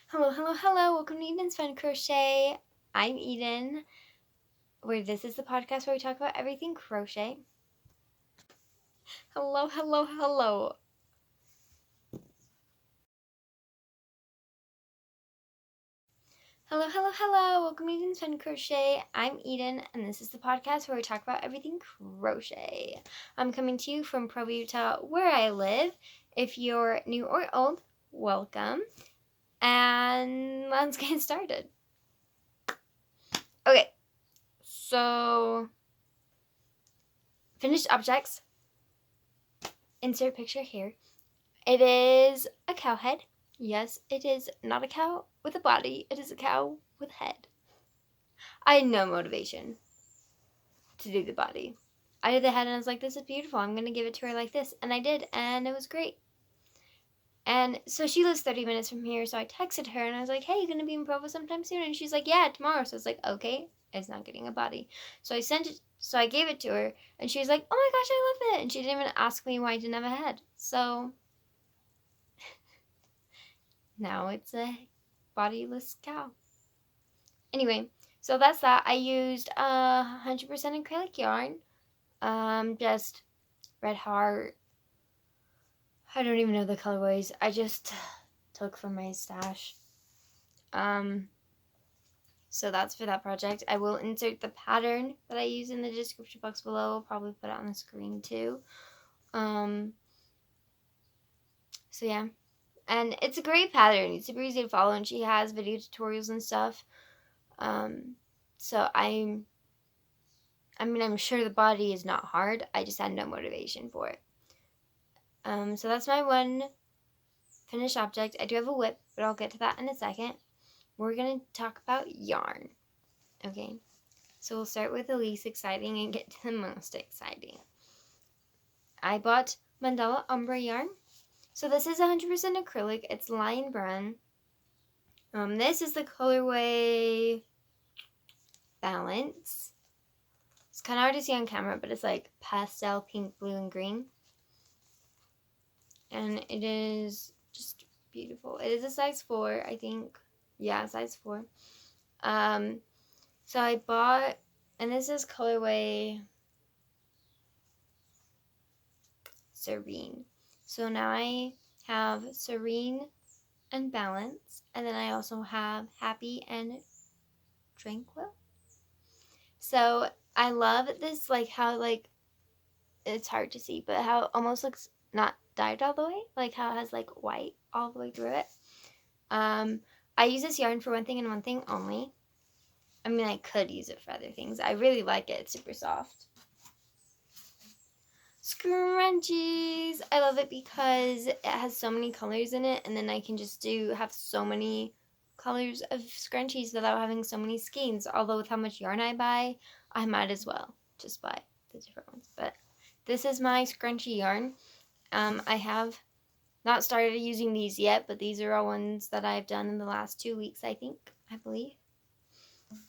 Hello, hello, hello. Welcome to Eden's Fun Crochet. I'm Eden, where this is the podcast where we talk about everything crochet. Hello, hello, hello. Hello, hello, hello. Welcome to Eden's Fun Crochet. I'm Eden, and this is the podcast where we talk about everything crochet. I'm coming to you from Provo, Utah, where I live. If you're new or old, welcome. And let's get started. Okay, so finished objects. Insert picture here. It is a cow head. Yes, it is not a cow with a body. It is a cow with a head. I had no motivation to do the body. I did the head and I was like, this is beautiful. I'm going to give it to her like this. And I did, and it was great. And so she lives 30 minutes from here, so I texted her and I was like, hey, you going to be in Provo sometime soon? And she's like, yeah, tomorrow. So I was like, okay, it's not getting a body. So I sent it, so I gave it to her, and she was like, oh my gosh, I love it. And she didn't even ask me why I didn't have a head. So now it's a bodiless cow. Anyway, so that's that. I used 100% acrylic yarn. Just Red Heart. I don't even know the colorways. I just took from my stash. So that's for that project. I will insert the pattern that I use in the description box below. I'll probably put it on the screen too. So yeah. And it's a great pattern. It's super easy to follow, and she has video tutorials and stuff. So I'm sure the body is not hard. I just had no motivation for it. So that's my one finished object. I do have a whip, but I'll get to that in a second. We're going to talk about yarn. Okay, so we'll start with the least exciting and get to the most exciting. I bought Mandala yarn. So this is 100% acrylic. It's Lion Brun. This is the colorway Balance. It's kind of hard to see on camera, but it's like pastel pink, blue, and green. And it is just beautiful. It is a size 4, I think. Yeah, size 4. So I bought, and this is colorway Serene. So now I have Serene and Balance, and then I also have Happy and Tranquil. So I love this, like how like it's hard to see, but how it almost looks not dyed all the way, like how it has like white all the way through it. I use this yarn for one thing and one thing only. I mean, I could use it for other things. I really like it. It's super soft. Scrunchies. I love it because it has so many colors in it, and then I can just have so many colors of scrunchies without having so many skeins. Although with how much yarn I buy, I might as well just buy the different ones. But this is my scrunchie yarn. I have not started using these yet, but these are all ones that I've done in the last 2 weeks, I believe.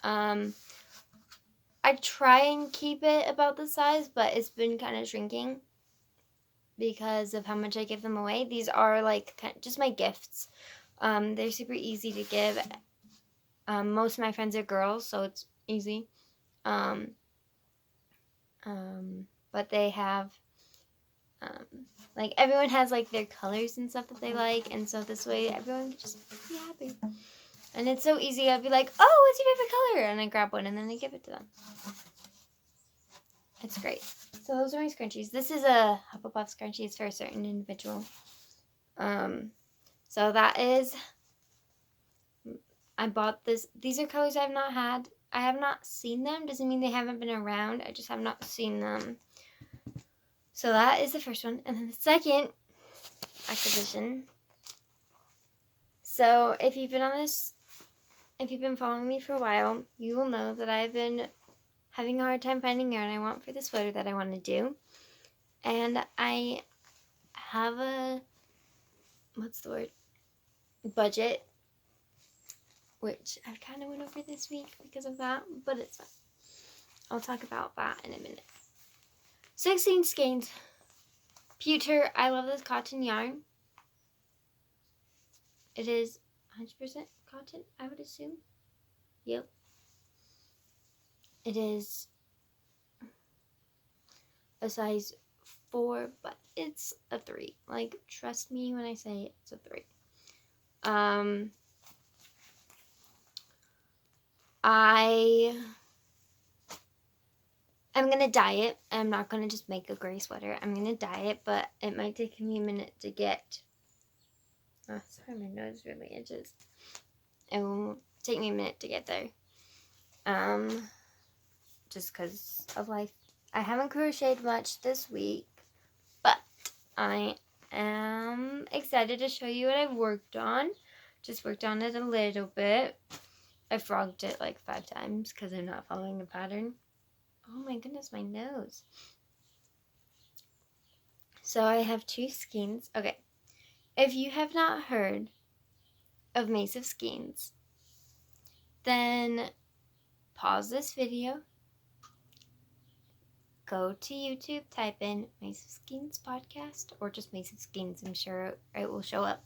I try and keep it about the size, but it's been kind of shrinking because of how much I give them away. These are like just my gifts. They're super easy to give. Most of my friends are girls, so it's easy. But they have, like everyone has like their colors and stuff that they like, and so this way everyone can just be happy. And it's so easy. I'd be like, oh, what's your favorite color? And I grab one and then I give it to them. It's great. So those are my scrunchies. This is a Hufflepuff scrunchies for a certain individual. So that is, I bought this. These are colors I have not had. I have not seen them. Doesn't mean they haven't been around. I just have not seen them. So that is the first one. And then the second acquisition. So if you've been following me for a while, you will know that I've been having a hard time finding yarn I want for the sweater that I want to do. And I have a, budget, which I kind of went over this week because of that, but it's fine. I'll talk about that in a minute. 16 skeins. Pewter. I love this cotton yarn. It is 100% cotton, I would assume. Yep. It is a size 4, but it's a 3. Like, trust me when I say it's a 3. I'm gonna dye it. I'm not gonna just make a gray sweater. I'm gonna dye it, but it might take me a minute to get. Oh, sorry, my nose really itches. It will take me a minute to get there. Just because of life. I haven't crocheted much this week, but I am excited to show you what I've worked on. Just worked on it a little bit. I frogged it like 5 times because I'm not following a pattern. Oh my goodness, my nose. So I have 2 skeins. Okay, if you have not heard of Mace of Skeins, then pause this video, go to YouTube, type in Mace of Skeins podcast, or just Mace of Skeins, I'm sure it will show up,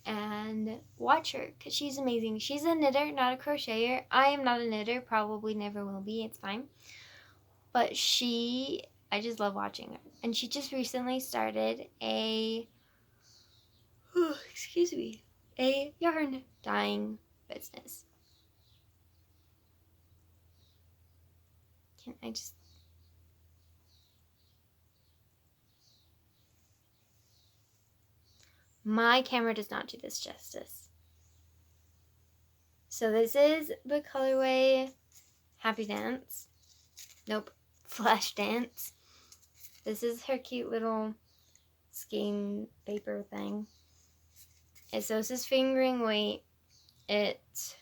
and watch her, because she's amazing. She's a knitter, not a crocheter. I am not a knitter, probably never will be, it's fine. But I just love watching her. And she just recently started a yarn dyeing business. Can I just... My camera does not do this justice. So this is the colorway Happy Dance. Nope, Flash Dance. This is her cute little skein paper thing. And so this is fingering weight. It's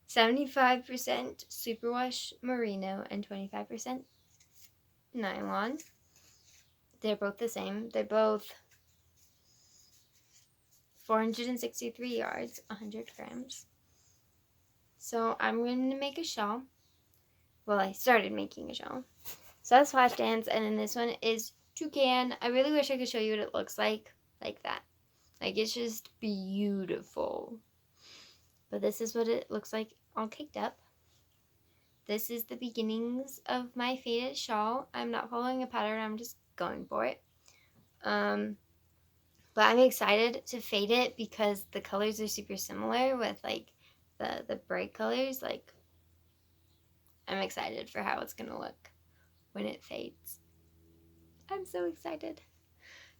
75% superwash merino and 25% nylon. They're both the same. They're both 463 yards, 100 grams. So I'm going to make a shawl. Well, I started making a shawl. So that's Flash Dance, and then this one is Toucan. I really wish I could show you what it looks like that. Like, it's just beautiful. But this is what it looks like all caked up. This is the beginnings of my faded shawl. I'm not following a pattern, I'm just going for it. But I'm excited to fade it because the colors are super similar with like the bright colors. Like, I'm excited for how it's gonna look when it fades. I'm so excited.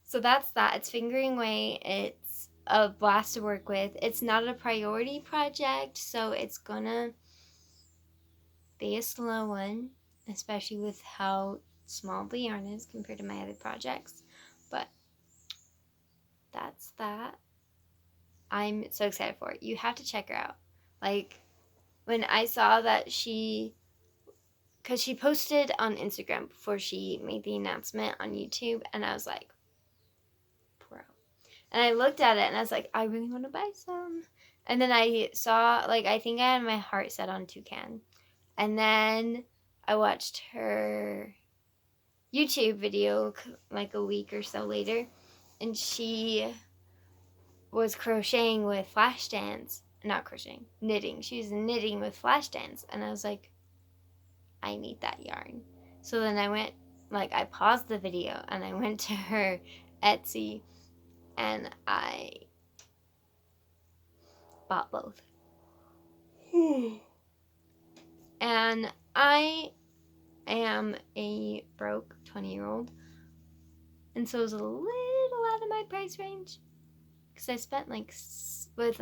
So that's that. It's fingering weight. It's a blast to work with. It's not a priority project, so it's gonna be a slow one, especially with how small the yarn is compared to my other projects. But that's that. I'm so excited for it. You have to check her out. Like, when I saw that because she posted on Instagram before she made the announcement on YouTube, and I was like, bro. And I looked at it, and I was like, I really want to buy some. And then I saw, like, I think I had my heart set on Toucan. And then I watched her YouTube video, like, a week or so later, and she was crocheting with Flash Dance. Not crocheting, knitting. She was knitting with Flash Dance, and I was like, I need that yarn. So then I paused the video and I went to her Etsy and I bought both. And I am a broke 20-year-old, and so it was a little out of my price range because I spent with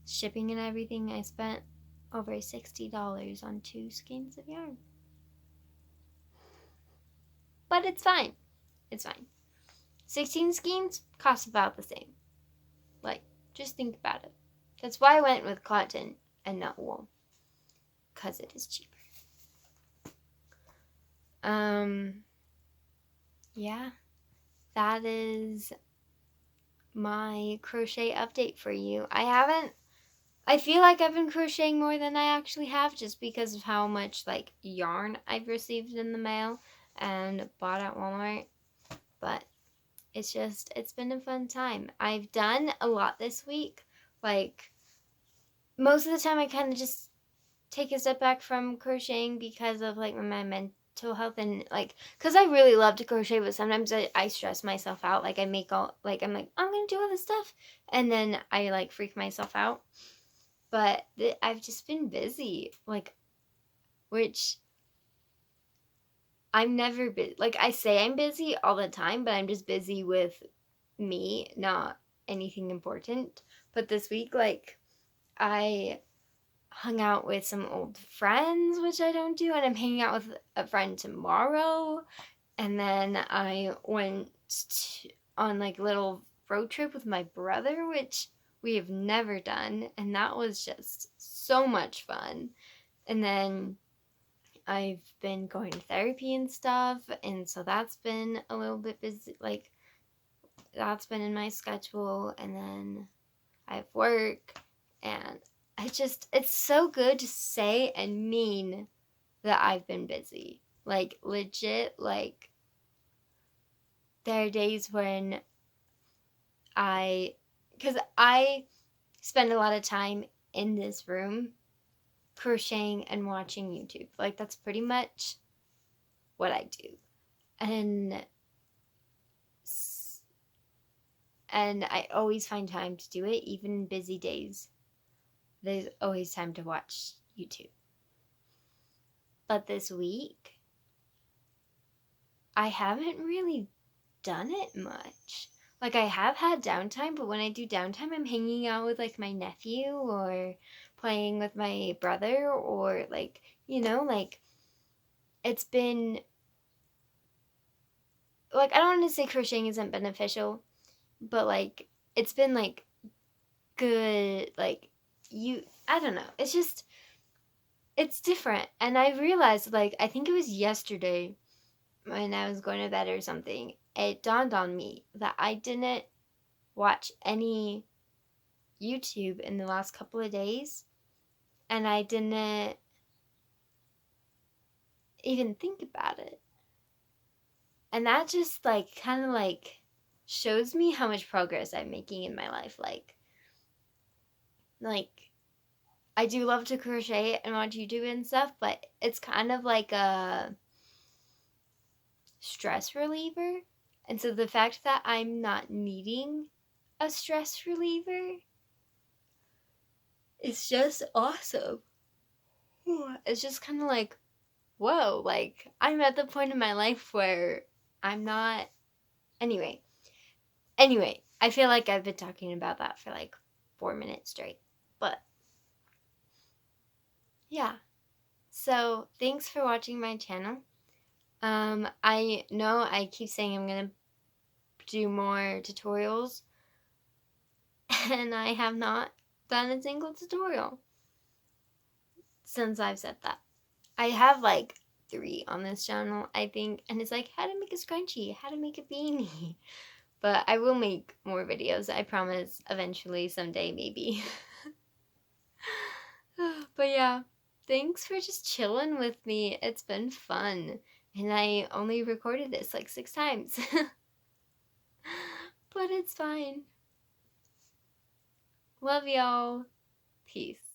shipping and everything, I spent over $60 on 2 skeins of yarn. But it's fine. It's fine. 16 skeins cost about the same. Like, just think about it. That's why I went with cotton and not wool. Because it is cheaper. Yeah. That is my crochet update for you. I feel like I've been crocheting more than I actually have just because of how much yarn I've received in the mail and bought at Walmart. But it's been a fun time. I've done a lot this week. Like, most of the time I kind of just take a step back from crocheting because of like my mental health, and like because I really love to crochet, but sometimes I stress myself out. Like I make all like I'm like I'm gonna do all this stuff, and then I like freak myself out. But I've just been busy, like, which I'm never busy. Like I say I'm busy all the time, but I'm just busy with me, not anything important. But this week, like I hung out with some old friends, which I don't do, and I'm hanging out with a friend tomorrow. And then I went on like a little road trip with my brother, which we have never done, and that was just so much fun. And then I've been going to therapy and stuff, and so that's been a little bit busy. Like that's been in my schedule, and then I have work, and it's so good to say and mean that I've been busy. Like, legit, like, there are days when because I spend a lot of time in this room crocheting and watching YouTube. Like, that's pretty much what I do. And, and I always find time to do it, even in busy days. There's always time to watch YouTube. But this week, I haven't really done it much. Like I have had downtime, but when I do downtime, I'm hanging out with like my nephew or playing with my brother, or like, like it's been like I don't want to say crocheting isn't beneficial, but like it's been like good, like I don't know. It's just it's different. And I realized, like, I think it was yesterday when I was going to bed or something, it dawned on me that I didn't watch any YouTube in the last couple of days, and I didn't even think about it. And that just like kind of like shows me how much progress I'm making in my life. Like I do love to crochet and watch YouTube and stuff, but it's kind of like a stress reliever. And so the fact that I'm not needing a stress reliever is just awesome. It's just kind of like, whoa, like I'm at the point in my life where I'm not. Anyway, I feel like I've been talking about that for like 4 minutes straight. But yeah, so thanks for watching my channel. I know I keep saying I'm gonna do more tutorials, and I have not done a single tutorial since I've said that. I have like 3 on this channel, I think, and it's like how to make a scrunchie, how to make a beanie. But I will make more videos, I promise, eventually, someday, maybe. But yeah, thanks for just chilling with me. It's been fun. And I only recorded this like 6 times. But it's fine. Love y'all. Peace.